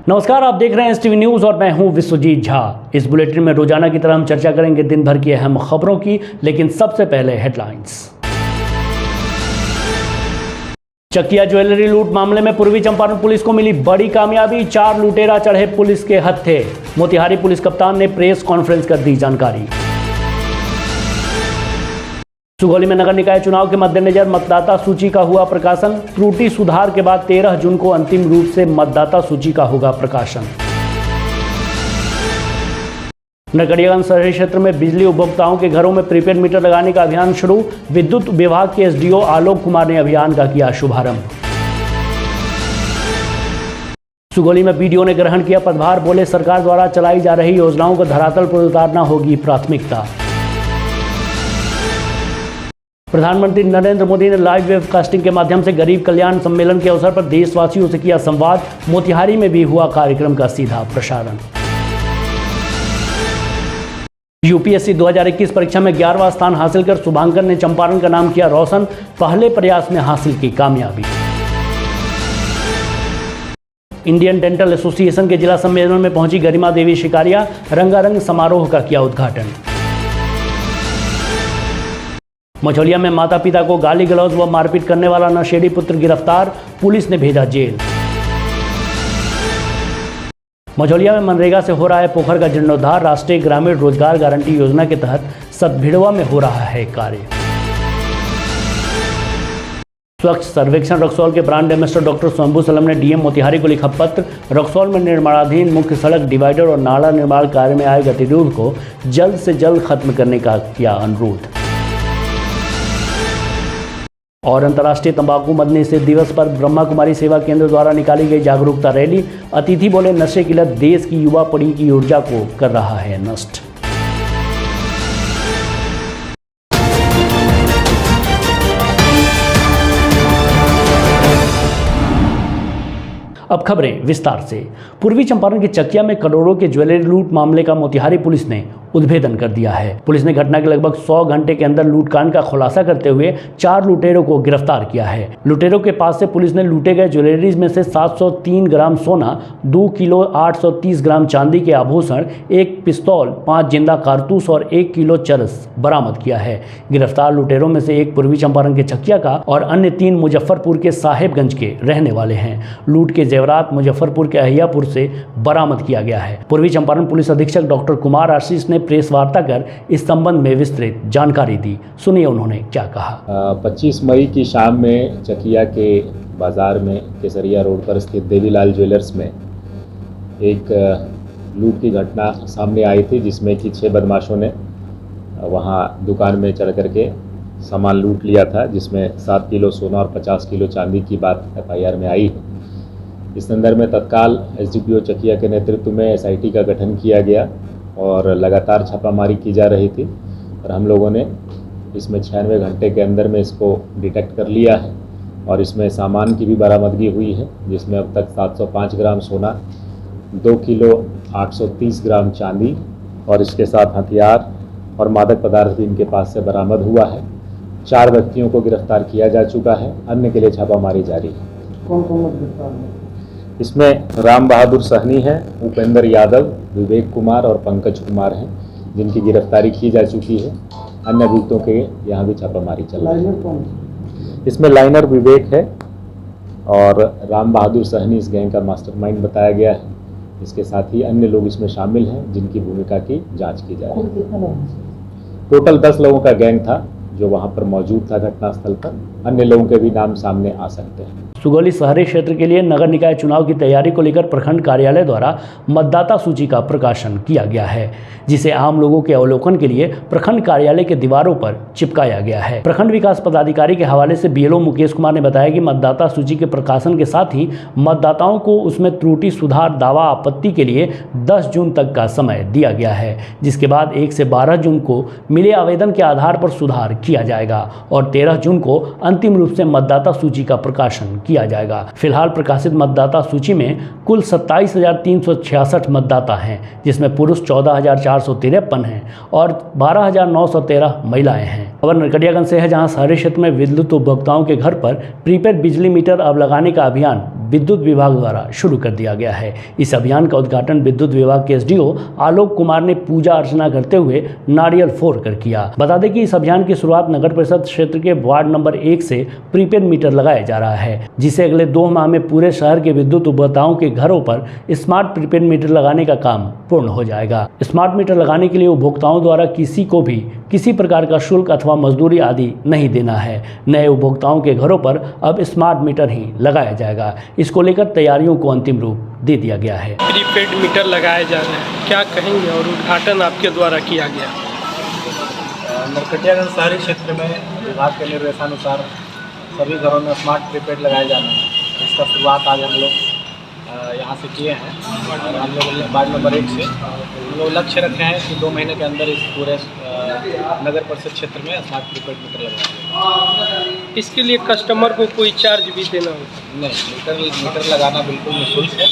नमस्कार, आप देख रहे हैं एसटीवी न्यूज़ और मैं हूं विश्वजीत झा। इस बुलेटिन में रोजाना की तरह हम चर्चा करेंगे दिन भर की अहम खबरों की, लेकिन सबसे पहले हेडलाइंस। चकिया ज्वेलरी लूट मामले में पूर्वी चंपारण पुलिस को मिली बड़ी कामयाबी, 4 लुटेरा चढ़े पुलिस के हत्थे। मोतिहारी पुलिस कप्तान ने प्रेस कॉन्फ्रेंस कर दी जानकारी। सुगौली में नगर निकाय चुनाव के मद्देनजर मतदाता सूची का हुआ प्रकाशन। त्रुटि सुधार के बाद 13 जून को अंतिम रूप से मतदाता सूची का होगा प्रकाशन। नरकड़ियागंज शहरी क्षेत्र में बिजली उपभोक्ताओं के घरों में प्रीपेड मीटर लगाने का अभियान शुरू। विद्युत विभाग के एसडीओ आलोक कुमार ने अभियान का किया शुभारंभ। सुगौली में बीडीओ ने ग्रहण किया पदभार, बोले सरकार द्वारा चलाई जा रही योजनाओं को धरातल पर उतारना होगी प्राथमिकता। प्रधानमंत्री नरेंद्र मोदी ने लाइव वेबकास्टिंग के माध्यम से गरीब कल्याण सम्मेलन के अवसर पर देशवासियों से किया संवाद। मोतिहारी में भी हुआ कार्यक्रम का सीधा प्रसारण। यूपीएससी 2021 परीक्षा में 11वां स्थान हासिल कर शुभांकर ने चंपारण का नाम किया रोशन। पहले प्रयास में हासिल की कामयाबी। इंडियन डेंटल एसोसिएशन के जिला सम्मेलन में पहुंची गरिमा देवी शिकारिया। रंगारंग समारोह का किया उद्घाटन। मझौलिया में माता पिता को गाली गलौज व मारपीट करने वाला नशेड़ी पुत्र गिरफ्तार, पुलिस ने भेजा जेल। मझौलिया में मनरेगा से हो रहा है पोखर का जीर्णोद्धार। राष्ट्रीय ग्रामीण रोजगार गारंटी योजना के तहत सतभिड़वा में हो रहा है कार्य। स्वच्छ सर्वेक्षण रक्सौल के ब्रांड एम्बेसडर डॉक्टर शंभू सलम ने डीएम मोतिहारी को लिखा पत्र। रक्सौल में निर्माणाधीन मुख्य सड़क, डिवाइडर और नाला निर्माण कार्य में आए गतिरोध को जल्द से जल्द खत्म करने का किया अनुरोध। और अंतर्राष्ट्रीय तंबाकू मद निषेध दिवस पर ब्रह्मा कुमारी सेवा केंद्र द्वारा निकाली गई जागरूकता रैली। अतिथि बोले नशे की लत देश की युवा पीढ़ी की ऊर्जा को कर रहा है नष्ट। अब खबरें विस्तार से। पूर्वी चंपारण के चकिया में करोड़ों के ज्वेलरी लूट मामले का मोतिहारी पुलिस ने उद्भेदन कर दिया है। पुलिस ने घटना के लगभग 100 घंटे के अंदर लूटकांड का खुलासा करते हुए 4 लुटेरों को गिरफ्तार किया है। लुटेरों के पास से पुलिस ने लूटे गए ज्वेलरीज में से 703 ग्राम सोना, 2 किलो 830 ग्राम चांदी के आभूषण, 1 पिस्तौल, 5 जिंदा कारतूस और 1 किलो चरस बरामद किया है। गिरफ्तार लुटेरों में से एक पूर्वी चंपारण के चकिया का और अन्य 3 मुजफ्फरपुर के साहेबगंज के रहने वाले हैं। लूट के जेवरात मुजफ्फरपुर के अहियापुर से बरामद किया गया है। पूर्वी चंपारण पुलिस अधीक्षक डॉक्टर कुमार आशीष ने प्रेस वार्ता कर इस संबंध में विस्तृत जानकारी दी। सुनिए उन्होंने क्या कहा। 25 मई की शाम में चकिया के बाजार में केसरिया रोड पर स्थित देवीलाल ज्वेलर्स में एक लूट की घटना सामने आई थी, जिसमें कि 6 बदमाशों ने वहां दुकान में चढ़ करके सामान लूट लिया था, जिसमें 7 किलो सोना और 50 किलो चांदी की बात एफआईआर में आई है। इस संदर्भ में तत्काल एसडीपीओ चकिया के नेतृत्व में एसआईटी का गठन किया गया और लगातार छापामारी की जा रही थी और हम लोगों ने इसमें 96 घंटे के अंदर में इसको डिटेक्ट कर लिया है और इसमें सामान की भी बरामदगी हुई है, जिसमें अब तक 705 ग्राम सोना, 2 किलो 830 ग्राम चांदी और इसके साथ हथियार और मादक पदार्थ भी इनके पास से बरामद हुआ है। 4 व्यक्तियों को गिरफ्तार किया जा चुका है, अन्य के लिए छापामारी जारी है। कौन कौन गिरफ्तार है? इसमें राम बहादुर सहनी है, उपेंद्र यादव, विवेक कुमार और पंकज कुमार हैं, जिनकी गिरफ्तारी की जा चुकी है। अन्य अभियुक्तों के यहाँ भी छापामारी चल रही है। इसमें लाइनर विवेक है और राम बहादुर सहनी इस गैंग का मास्टरमाइंड बताया गया है। इसके साथ ही अन्य लोग इसमें शामिल हैं, जिनकी भूमिका की जांच की जा रही है। टोटल 10 लोगों का गैंग था जो वहाँ पर मौजूद था घटनास्थल पर। अन्य लोगों के भी नाम सामने आ सकते हैं। सुगौली शहरी क्षेत्र के लिए नगर निकाय चुनाव की तैयारी को लेकर प्रखंड कार्यालय द्वारा मतदाता सूची का प्रकाशन किया गया है, जिसे आम लोगों के अवलोकन के लिए प्रखंड कार्यालय के दीवारों पर चिपकाया गया है। प्रखंड विकास पदाधिकारी के हवाले से बीएलओ मुकेश कुमार ने बताया कि मतदाता सूची के प्रकाशन के साथ ही मतदाताओं को उसमें त्रुटि सुधार दावा आपत्ति के लिए 10 जून तक का समय दिया गया है, जिसके बाद 1 से 12 जून को मिले आवेदन के आधार पर सुधार किया जाएगा और 13 जून को अंतिम रूप से मतदाता सूची का प्रकाशन किया जाएगा। फिलहाल प्रकाशित मतदाता सूची में कुल 27,366 मतदाता हैं, जिसमें पुरुष 14,453 हैं और 12,913 महिलाएं हैं। खबर नरकड़ियागंज से है, जहां शहरी क्षेत्र में विद्युत उपभोक्ताओं के घर पर प्रीपेड बिजली मीटर अब लगाने का अभियान विद्युत विभाग द्वारा शुरू कर दिया गया है। इस अभियान का उद्घाटन विद्युत विभाग के एसडीओ आलोक कुमार ने पूजा अर्चना करते हुए नारियल फोड़कर किया। बता दें कि इस अभियान की शुरुआत नगर परिषद क्षेत्र के वार्ड नंबर 1 से प्रीपेड मीटर लगाया जा रहा है, जिसे अगले 2 माह में पूरे शहर के विद्युत उपभोक्ताओं के घरों पर स्मार्ट प्रीपेड मीटर लगाने का काम पूर्ण हो जाएगा। स्मार्ट मीटर लगाने के लिए उपभोक्ताओं द्वारा किसी को भी किसी प्रकार का शुल्क अथवा मजदूरी आदि नहीं देना है। नए उपभोक्ताओं के घरों पर अब स्मार्ट मीटर ही लगाया जाएगा। इसको लेकर तैयारियों को अंतिम रूप दे दिया गया है। प्रीपेड मीटर लगाए जा रहे हैं, क्या कहेंगे? और उद्घाटन आपके द्वारा किया गया। नरकटियागंज शहरी क्षेत्र में विभाग के निर्देशानुसार सभी घरों में स्मार्ट प्रीपेड लगाए जाना है। इसका शुरुआत आज हम लोग यहाँ से किए हैं और हम लोग वार्ड नंबर 1 से हम लोग लक्ष्य रखे हैं कि 2 महीने के अंदर इस पूरे नगर परिषद क्षेत्र में स्मार्ट प्रीपेड मीटर लगाएंगे। इसके लिए कस्टमर को कोई चार्ज भी देना होगा? नहीं, मीटर लगाना बिल्कुल निःशुल्क है।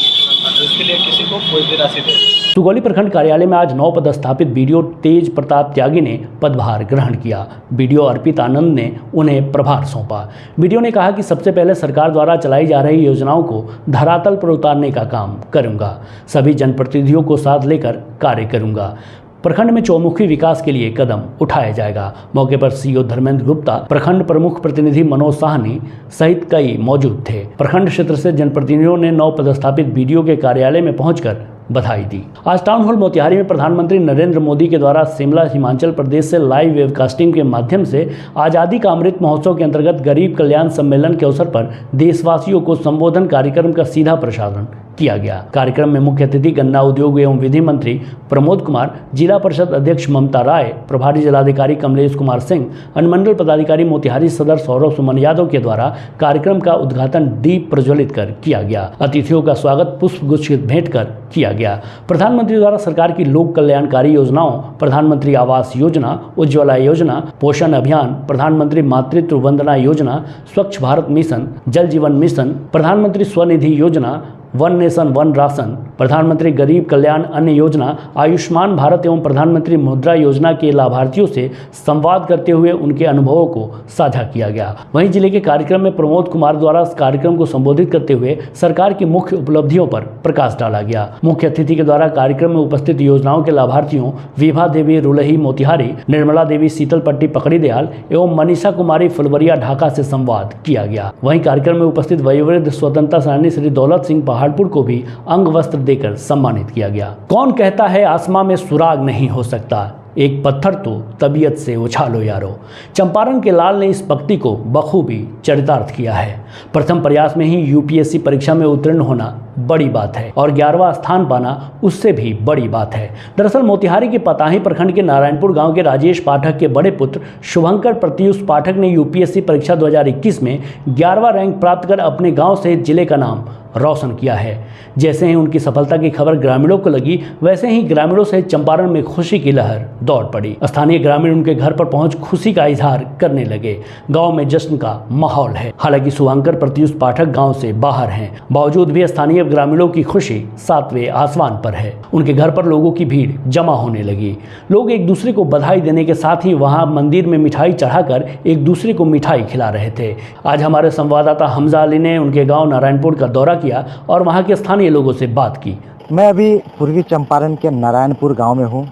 इसके लिए किसी को कोई भी राशि देनी। सुगौली प्रखंड कार्यालय में आज नव पदस्थापित बीडीओ तेज प्रताप त्यागी ने पदभार ग्रहण किया। बीडीओ अर्पित आनंद ने उन्हें प्रभार सौंपा। बीडीओ ने कहा कि सबसे पहले सरकार द्वारा चलाई जा रही योजनाओं को धरातल पर उतारने का काम करूंगा। सभी जनप्रतिनिधियों को साथ लेकर कार्य करूंगा। प्रखंड में चौमुखी विकास के लिए कदम उठाया जाएगा। मौके पर सीओ धर्मेंद्र गुप्ता, प्रखंड प्रमुख प्रतिनिधि मनोज साहनी सहित कई मौजूद थे। प्रखंड क्षेत्र से जनप्रतिनिधियों ने नव पदस्थापित बीडीओ के कार्यालय में पहुंचकर बधाई दी। आज टाउन हॉल मोतिहारी में प्रधानमंत्री नरेंद्र मोदी के द्वारा शिमला हिमाचल प्रदेश से लाइव वेबकास्टिंग के माध्यम से आज़ादी का अमृत महोत्सव के अंतर्गत गरीब कल्याण सम्मेलन के अवसर पर देशवासियों को संबोधन कार्यक्रम का सीधा प्रसारण किया गया। कार्यक्रम में मुख्य अतिथि गन्ना उद्योग एवं विधि मंत्री प्रमोद कुमार, जिला परिषद अध्यक्ष ममता राय, प्रभारी जिलाधिकारी कमलेश कुमार सिंह, अनुमंडल पदाधिकारी मोतिहारी सदर सौरभ सुमन यादव के द्वारा कार्यक्रम का उद्घाटन दीप प्रज्वलित कर किया गया। अतिथियों का स्वागत पुष्प गुच्छ भेंट कर किया गया। प्रधानमंत्री द्वारा सरकार की लोक कल्याणकारी योजनाओं, प्रधानमंत्री आवास योजना, उज्ज्वला योजना, पोषण अभियान, प्रधानमंत्री मातृत्व वंदना योजना, स्वच्छ भारत मिशन, जल जीवन मिशन, प्रधानमंत्री स्वनिधि योजना, वन नेशन वन राशन, प्रधानमंत्री गरीब कल्याण अन्न योजना, आयुष्मान भारत एवं प्रधानमंत्री मुद्रा योजना के लाभार्थियों से संवाद करते हुए उनके अनुभवों को साझा किया गया। वहीं जिले के कार्यक्रम में प्रमोद कुमार द्वारा कार्यक्रम को संबोधित करते हुए सरकार की मुख्य उपलब्धियों पर प्रकाश डाला गया। मुख्य अतिथि के द्वारा कार्यक्रम में उपस्थित योजनाओं के लाभार्थियों विभा देवी रुलही मोतिहारी, निर्मला देवी शीतलपट्टी पकड़ीदयाल एवं मनीषा कुमारी फुलवरिया ढाका से संवाद किया गया। वहीं कार्यक्रम में उपस्थित वयोवृद्ध स्वतंत्रता सेनानी श्री दौलत सिंह पहाड़पुर को भी अंग वस्त्र देकर सम्मानित किया गया। कौन कहता है आसमां में सुराग नहीं हो सकता, एक पत्थर तो तबीयत से उछालो यारो। चंपारण के लाल ने इस पंक्ति को बखूबी चरितार्थ किया है। प्रथम प्रयास में ही यूपीएससी परीक्षा में उत्तीर्ण होना बड़ी बात है और 11वां स्थान पाना उससे भी बड़ी बात है। दरअसल मोतिहारी के पताही प्रखंड के नारायणपुर गांव के राजेश पाठक के बड़े पुत्र शुभंकर प्रत्युष पाठक ने यूपीएससी परीक्षा 2021 में 11वां रैंक प्राप्त कर अपने गांव से जिले का नाम रोशन किया है। जैसे ही उनकी सफलता की खबर ग्रामीणों को लगी, वैसे ही ग्रामीणों सहित चंपारण में खुशी की लहर दौड़ पड़ी। स्थानीय ग्रामीण उनके घर पर पहुंच खुशी का इजहार करने लगे। गांव में जश्न का माहौल है। हालांकि शुभंकर प्रत्युष पाठक गांव से बाहर हैं, बावजूद भी स्थानीय ग्रामीणों की खुशी 7वें आसमान पर है। उनके घर पर लोगों की भीड़ जमा होने लगी। लोग एक दूसरे को बधाई देने के साथ ही वहां मंदिर में मिठाई चढ़ाकर एक दूसरे को मिठाई खिला रहे थे। आज हमारे संवाददाता हमजा अली ने उनके गाँव नारायणपुर का दौरा किया और वहां के स्थानीय लोगों से बात की। मैं अभी पूर्वी चंपारण के नारायणपुर गांव में हूं।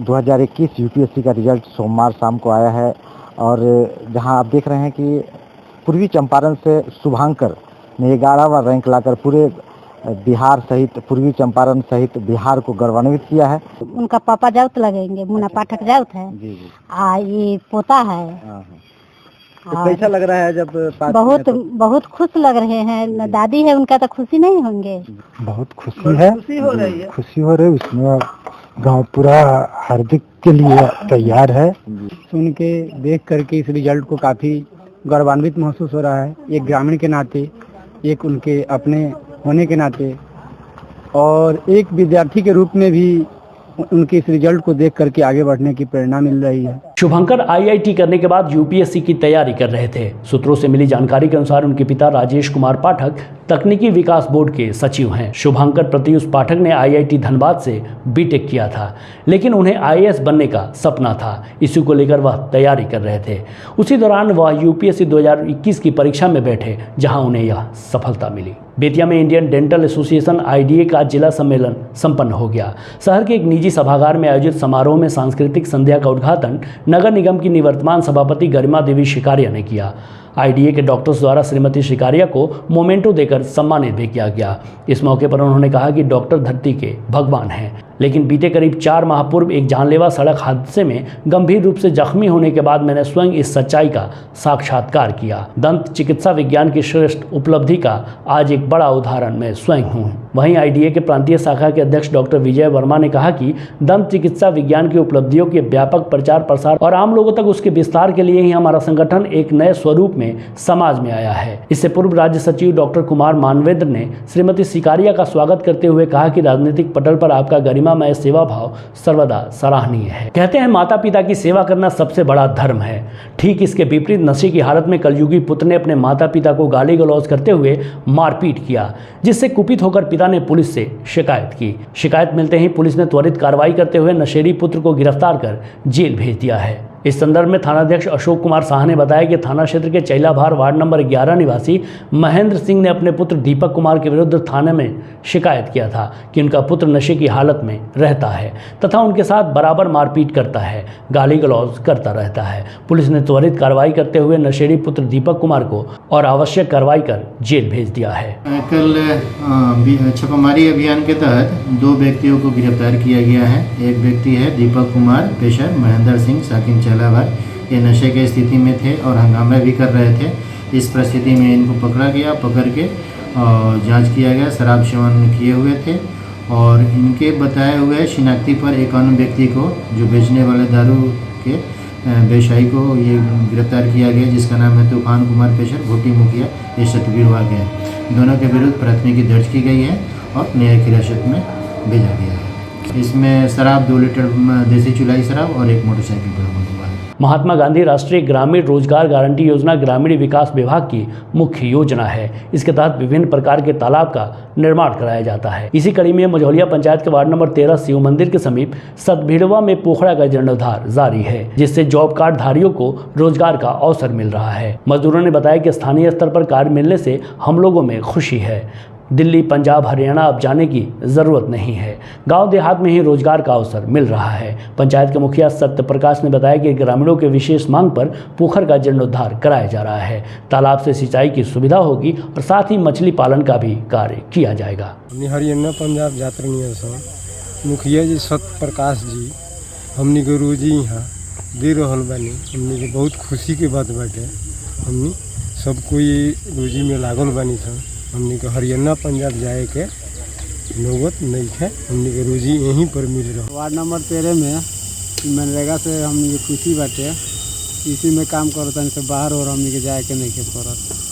2021 यूपीएससी का रिजल्ट सोमवार शाम को आया है और जहां आप देख रहे हैं कि पूर्वी चंपारण से शुभंकर ने 11वां रैंक लाकर पूरे बिहार सहित पूर्वी चंपारण सहित बिहार को गौरवान्वित किया है। उनका पापा जाउत लगेंगे, मुन्ना पाठक जाउत है। जी। ये पोता है। तो कैसा लग रहा है जब बहुत खुश लग रहे हैं। दादी है उनका तो खुशी नहीं होंगे। बहुत खुशी है, खुशी हो रही है। उसमें गांव पूरा हार्दिक के लिए तैयार है। सुन के देख करके इस रिजल्ट को काफी गौरवान्वित महसूस हो रहा है। एक ग्रामीण के नाते, एक उनके अपने होने के नाते और एक विद्यार्थी के रूप में भी उनके इस रिजल्ट को देख करके आगे बढ़ने की प्रेरणा मिल रही है। शुभंकर आईआईटी करने के बाद यूपीएससी की तैयारी कर रहे थे। सूत्रों से मिली जानकारी के अनुसार उनके पिता राजेश कुमार पाठक तकनीकी विकास बोर्ड के सचिव हैं। शुभंकर प्रत्युष पाठक ने आईआईटी धनबाद से बीटेक किया था, लेकिन उन्हें आईएएस बनने का सपना था। इसी को लेकर वह तैयारी कर रहे थे। उसी दौरान वह यूपीएससी 2021 की परीक्षा में बैठे, जहां उन्हें यह सफलता मिली। बेतिया में इंडियन डेंटल एसोसिएशन आईडीए का जिला सम्मेलन संपन्न हो गया। शहर के एक निजी सभागार में आयोजित समारोह में सांस्कृतिक संध्या का उद्घाटन नगर निगम की निवर्तमान सभापति गरिमा देवी शिकारिया ने किया। आईडीए के डॉक्टर्स द्वारा श्रीमती शिकारिया को मोमेंटो देकर सम्मानित भी किया गया। इस मौके पर उन्होंने कहा कि डॉक्टर धरती के भगवान हैं, लेकिन बीते करीब 4 माह पूर्व एक जानलेवा सड़क हादसे में गंभीर रूप से जख्मी होने के बाद मैंने स्वयं इस सच्चाई का साक्षात्कार किया। दंत चिकित्सा विज्ञान की श्रेष्ठ उपलब्धि का आज एक बड़ा उदाहरण मैं स्वयं हूँ। वहीं आईडीए के प्रांतीय शाखा के अध्यक्ष डॉक्टर विजय वर्मा ने कहा कि दंत चिकित्सा विज्ञान की उपलब्धियों के व्यापक प्रचार प्रसार और आम लोगों तक उसके विस्तार के लिए ही हमारा संगठन एक नए स्वरूप में समाज में आया है। इससे पूर्व राज्य सचिव डॉक्टर कुमार मानवेंद्र ने श्रीमती शिकारिया का स्वागत करते हुए कहा कि राजनीतिक पटल पर आपका गरिमामय सेवा भाव सर्वदा सराहनीय है। कहते हैं माता पिता की सेवा करना सबसे बड़ा धर्म है। ठीक इसके विपरीत नशे की हालत में कलयुगी पुत्र ने अपने माता पिता को गाली गलौज करते हुए मारपीट किया, जिससे कुपित होकर पिता ने पुलिस से शिकायत की। शिकायत मिलते ही पुलिस ने त्वरित कार्रवाई करते हुए नशेड़ी पुत्र को गिरफ्तार कर जेल भेज दिया है। इस संदर्भ में थानाध्यक्ष अशोक कुमार शाह ने बताया कि थाना क्षेत्र के चैलाभार वार्ड नंबर 11 निवासी महेंद्र सिंह ने अपने पुत्र दीपक कुमार के विरुद्ध थाने में शिकायत किया था कि उनका पुत्र नशे की हालत में रहता है तथा उनके साथ बराबर मारपीट करता है, गाली गलौज करता रहता है। पुलिस ने त्वरित कार्रवाई करते हुए नशेड़ी पुत्र दीपक कुमार को और आवश्यक कार्रवाई कर जेल भेज दिया है। कल छापामारी अभियान के तहत 2 व्यक्तियों को गिरफ्तार किया गया है। एक व्यक्ति है दीपक कुमार, पेशर महेंद्र सिंह, साकिन चैलाभार। ये नशे की स्थिति में थे और हंगामा भी कर रहे थे। इस परिस्थिति में इनको पकड़ा गया, पकड़ के जांच किया गया। शराब सेवन किए हुए थे और इनके बताए हुए शिनाख्ती पर एक अन्य व्यक्ति को, जो बेचने वाले दारू के व्यवसायी को, ये गिरफ्तार किया गया, जिसका नाम है तूफान कुमार पेशर, भोटी मुखिया, ये सतबीरवाग है। दोनों के विरुद्ध प्राथमिकी दर्ज की गई है और न्यायिक हिरासत में भेजा गया है। इसमें शराब 2 लीटर देसी चुलाई शराब और एक मोटरसाइकिल बरामद हुआ है। महात्मा गांधी राष्ट्रीय ग्रामीण रोजगार गारंटी योजना ग्रामीण विकास विभाग की मुख्य योजना है। इसके तहत विभिन्न प्रकार के तालाब का निर्माण कराया जाता है। इसी कड़ी में मझौलिया पंचायत के वार्ड नंबर 13 शिव मंदिर के समीप सतभीड़वा में पोखड़ा का जीर्णोद्धार जारी है, जिससे जॉब कार्ड धारियों को रोजगार का अवसर मिल रहा है। मजदूरों ने बताया कि स्थानीय स्तर पर कार्ड मिलने से हम लोगों में खुशी है। दिल्ली, पंजाब, हरियाणा अब जाने की जरूरत नहीं है। गांव देहात में ही रोजगार का अवसर मिल रहा है। पंचायत के मुखिया सत्य प्रकाश ने बताया कि ग्रामीणों के विशेष मांग पर पोखर का जीर्णोद्धार कराया जा रहा है। तालाब से सिंचाई की सुविधा होगी और साथ ही मछली पालन का भी कार्य किया जाएगा। हरियाणा पंजाब यात्रा नियम मुखिया जी सत्य प्रकाश जी हमनी के रोजी यहाँ दे रहल बानी। हमनी के बहुत खुशी के बात बाटे। हमनी सब कोई रोजी में लागल बानी था। हमनी के हरियाणा पंजाब जाए के नौबत नहीं है। हमनी के रोजी यहीं पर मिल रहा। वार्ड नंबर 13 में मनरेगा से हमनी के खुशी बाटे। इसी में काम करता से बाहर और हमनी के जाए के नहीं के पड़त।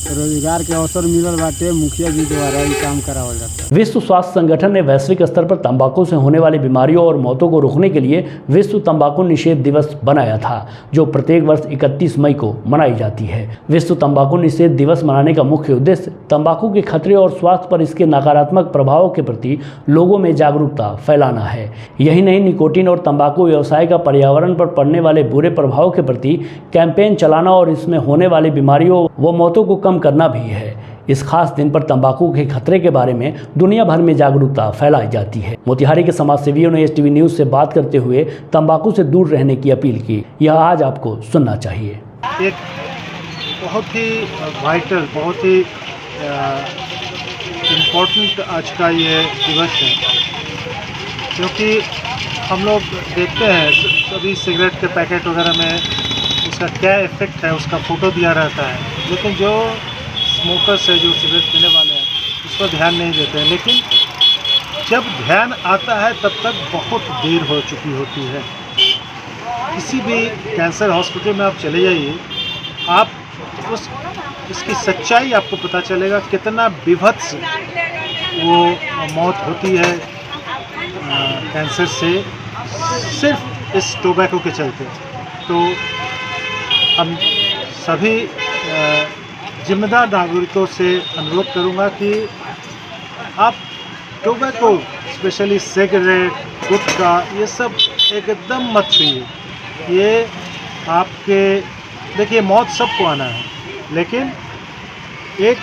रोजगार के अवसर मिलल बाटे, मुखिया जी द्वारा ही काम करावल जाता। विश्व स्वास्थ्य संगठन ने वैश्विक स्तर पर तंबाकू से होने वाली बीमारियों और मौतों को रोकने के लिए विश्व तंबाकू निषेध दिवस बनाया था, जो प्रत्येक वर्ष 31 मई को मनाई जाती है। विश्व तंबाकू निषेध दिवस मनाने का मुख्य उद्देश्य तंबाकू के खतरे और स्वास्थ्य पर इसके नकारात्मक प्रभावों के प्रति लोगों में जागरूकता फैलाना है। यही नहीं, निकोटीन और तंबाकू व्यवसाय का पर्यावरण पर पड़ने वाले बुरे प्रभाव के प्रति कैंपेन चलाना और इसमें होने वाली बीमारियों व मौतों को करना भी है। इस खास दिन पर तंबाकू के खतरे के बारे में दुनिया भर में जागरूकता फैलाई जाती है। मोतिहारी के समाजसेवियों ने एसटीवी न्यूज से बात करते हुए तंबाकू से दूर रहने की अपील की। यह आज आपको सुनना चाहिए। एक बहुत ही वाइटल, बहुत ही इम्पोर्टेंट आज का ये दिवस है, क्योंकि हम लोग देखते हैं सभी सिगरेट के पैकेट वगैरह में उसका क्या इफ़ेक्ट है, उसका फ़ोटो दिया रहता है, लेकिन जो स्मोकर्स है, जो सिगरेट पीने वाले हैं, उस पर ध्यान नहीं देते हैं। लेकिन जब ध्यान आता है तब तक बहुत देर हो चुकी होती है। किसी भी कैंसर हॉस्पिटल में आप चले जाइए, आप उसकी सच्चाई आपको पता चलेगा, कितना विभत्स वो मौत होती है कैंसर से, सिर्फ इस टोबैको के चलते। तो हम सभी जिम्मेदार नागरिकों से अनुरोध करूंगा कि आप टोबैको, स्पेशली सिगरेट, गुटखा, ये सब एकदम मत छूइए। ये आपके, देखिए मौत सबको आना है, लेकिन एक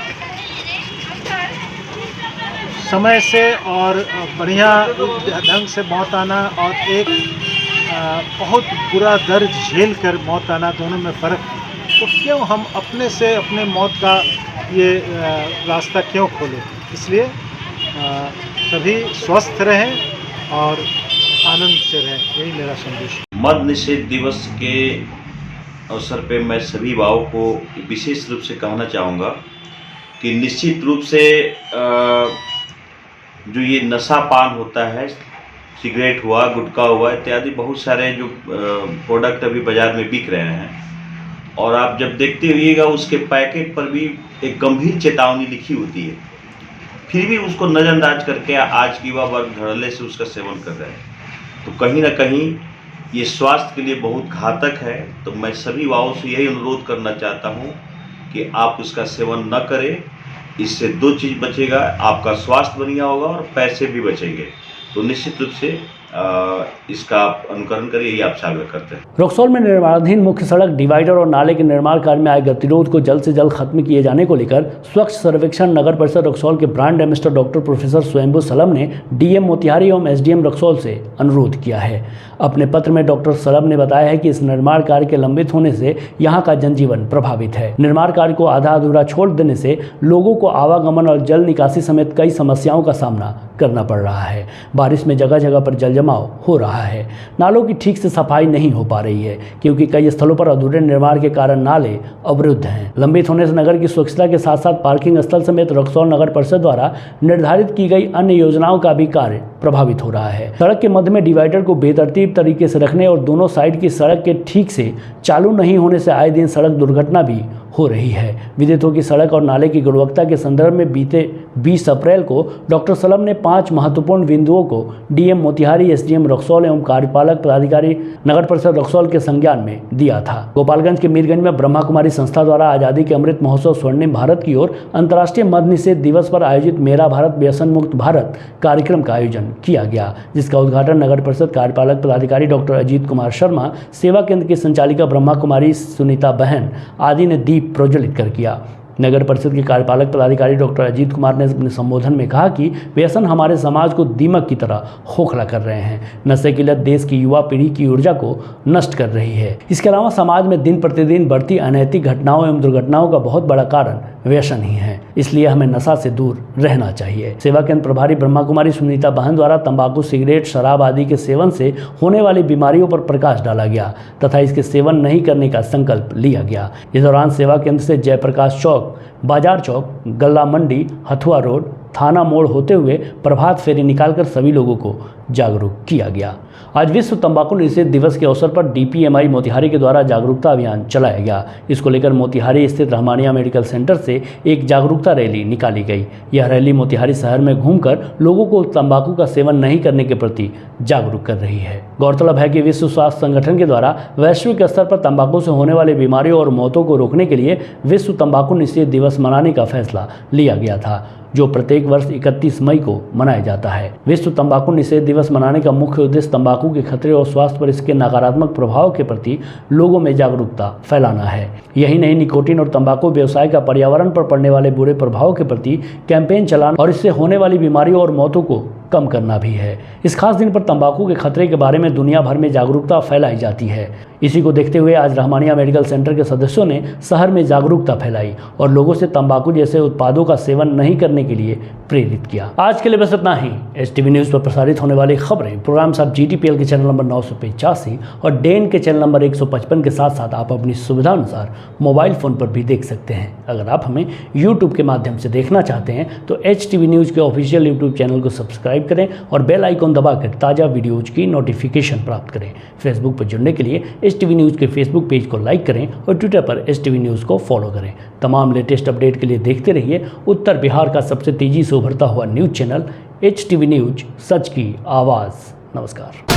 समय से और बढ़िया ढंग से मौत आना और एक बहुत बुरा दर्द झेल कर मौत आना, दोनों में फ़र्क है। तो क्यों हम अपने से अपने मौत का ये रास्ता क्यों खोलें? इसलिए सभी स्वस्थ रहें और आनंद से रहें, यही मेरा संदेश है। मद्य निषेध दिवस के अवसर पे मैं सभी भावों को विशेष रूप से कहना चाहूँगा कि निश्चित रूप से जो ये नशा पान होता है, सिगरेट हुआ, गुटखा हुआ इत्यादि बहुत सारे जो प्रोडक्ट अभी बाज़ार में बिक रहे हैं, और आप जब देखते होइएगा उसके पैकेट पर भी एक गंभीर चेतावनी लिखी होती है, फिर भी उसको नज़रअंदाज करके आज की युवा वर्ग धड़ल्ले से उसका सेवन कर रहे हैं। तो कहीं ना कहीं ये स्वास्थ्य के लिए बहुत घातक है। तो मैं सभी युवाओं से यही अनुरोध करना चाहता हूँ कि आप उसका सेवन न करें। इससे दो चीज़ बचेगा, आपका स्वास्थ्य बढ़िया होगा और पैसे भी बचेंगे। तो निश्चित रूप से इसका आप अनुकरण करिए, यही आपसे आग्रह करते हैं। रक्सौल में निर्माणाधीन मुख्य सड़क, डिवाइडर और नाले के निर्माण कार्य में आए गतिरोध को जल्द से जल्द खत्म किए जाने को लेकर स्वच्छ सर्वेक्षण नगर परिषद रक्सौल के ब्रांड एम्बेसडर डॉक्टर प्रोफेसर स्वयंभू सलम ने डीएम मोतिहारी एवं एसडीएम रक्सौल से अनुरोध किया है। अपने पत्र में डॉक्टर सलम ने बताया है कि इस निर्माण कार्य के लंबित होने से यहाँ का जनजीवन प्रभावित है। निर्माण कार्य को आधा अधूरा छोड़ देने से लोगों को आवागमन और जल निकासी समेत कई समस्याओं का सामना करना पड़ रहा है। बारिश में जगह जगह पर जल जमाव हो रहा है। नालों की ठीक से सफाई नहीं हो पा रही है, क्योंकि कई स्थलों पर अधूरे निर्माण के कारण नाले अवरुद्ध हैं। लंबित होने से नगर की स्वच्छता के साथ साथ पार्किंग स्थल समेत रक्सौल नगर परिषद द्वारा निर्धारित की गई अन्य योजनाओं का भी कार्य प्रभावित हो रहा है। सड़क के मध्य में डिवाइडर को बेतरतीब तरीके से रखने और दोनों साइड की सड़क के ठीक से चालू नहीं होने से आए दिन सड़क दुर्घटना भी हो रही है। विदित हो कि सड़क और नाले की गुणवत्ता के संदर्भ में बीते 20 अप्रैल को डॉक्टर सलम ने 5 महत्वपूर्ण बिंदुओं को डीएम मोतिहारी, एसडीएम रक्सौल एवं कार्यपालक पदाधिकारी नगर परिषद रक्सौल के संज्ञान में दिया था। गोपालगंज के मीरगंज में ब्रह्मा कुमारी संस्था द्वारा आज़ादी के अमृत महोत्सव स्वर्णिम भारत की ओर अंतर्राष्ट्रीय मद्य निषेध दिवस पर आयोजित मेरा भारत व्यसन मुक्त भारत कार्यक्रम का आयोजन किया गया, जिसका उद्घाटन नगर परिषद कार्यपालक पदाधिकारी डॉक्टर अजीत कुमार शर्मा, सेवा केंद्र की संचालिका ब्रह्मा कुमारी सुनीता बहन आदि ने दीप प्रज्वलित कर किया। नगर परिषद के कार्यपालक पदाधिकारी डॉक्टर अजीत कुमार ने अपने संबोधन में कहा कि व्यसन हमारे समाज को दीमक की तरह खोखला कर रहे हैं। नशे की लत देश की युवा पीढ़ी की ऊर्जा को नष्ट कर रही है। इसके अलावा समाज में दिन प्रतिदिन बढ़ती अनैतिक घटनाओं एवं दुर्घटनाओं का बहुत बड़ा कारण व्यसन ही है। इसलिए हमें नशा से दूर रहना चाहिए। सेवा केंद्र प्रभारी ब्रह्मा कुमारी सुनीता बहन द्वारा तंबाकू, सिगरेट, शराब आदि के सेवन से होने वाली बीमारियों पर प्रकाश डाला गया तथा इसके सेवन नहीं करने का संकल्प लिया गया। इस दौरान सेवा केंद्र से जयप्रकाश चौक, बाजार चौक, गल्ला मंडी, हथुआ रोड, थाना मोड़ होते हुए प्रभात फेरी निकालकर सभी लोगों को जागरूक किया गया। आज विश्व तंबाकू निषेध दिवस के अवसर पर डीपीएमआई मोतिहारी के द्वारा जागरूकता अभियान चलाया गया। इसको लेकर मोतिहारी स्थित रहमानिया मेडिकल सेंटर से एक जागरूकता रैली निकाली गई। यह रैली मोतिहारी शहर में घूमकर लोगों को तंबाकू का सेवन नहीं करने के प्रति जागरूक कर रही है। गौरतलब है कि विश्व स्वास्थ्य संगठन के द्वारा वैश्विक स्तर पर तंबाकू से होने वाली बीमारियों और मौतों को रोकने के लिए विश्व तंबाकू निषेध दिवस मनाने का फैसला लिया गया था, जो प्रत्येक वर्ष 31 मई को मनाया जाता है। विश्व तंबाकू निषेध दिवस मनाने का मुख्य उद्देश्य तंबाकू के खतरे और स्वास्थ्य पर इसके नकारात्मक प्रभाव के प्रति लोगों में जागरूकता फैलाना है। यही नहीं, निकोटीन और तंबाकू व्यवसाय का पर्यावरण पर पड़ने वाले बुरे प्रभाव के प्रति कैंपेन चलाना और इससे होने वाली बीमारियों और मौतों को कम करना भी है। इस खास दिन पर तंबाकू के खतरे के बारे में दुनिया भर में जागरूकता फैलाई जाती है। इसी को देखते हुए आज रहमानिया मेडिकल सेंटर के सदस्यों ने शहर में जागरूकता फैलाई और लोगों से तंबाकू जैसे उत्पादों का सेवन नहीं करने के लिए प्रेरित किया। आज के लिए बस इतना ही। एचटीवी न्यूज़ पर प्रसारित होने वाली खबरें, प्रोग्राम्स आप जीटीपीएल के चैनल नंबर 985 और डेन के चैनल नंबर 155 के साथ साथ आप अपनी सुविधा अनुसार मोबाइल फ़ोन पर भी देख सकते हैं। अगर आप हमें यूट्यूब के माध्यम से देखना चाहते हैं तो एचटीवी न्यूज़ के ऑफिशियल यूट्यूब चैनल को सब्सक्राइब करें और बेल आइकॉन दबाकर ताज़ा वीडियोज की नोटिफिकेशन प्राप्त करें। फेसबुक पर जुड़ने के लिए एचटीवी न्यूज़ के फेसबुक पेज को लाइक करें और ट्विटर पर एचटीवी न्यूज़ को फॉलो करें। तमाम लेटेस्ट अपडेट के लिए देखते रहिए उत्तर बिहार का सबसे तेज़ी से उभरता हुआ न्यूज़ चैनल एचटीवी न्यूज़, सच की आवाज़। नमस्कार।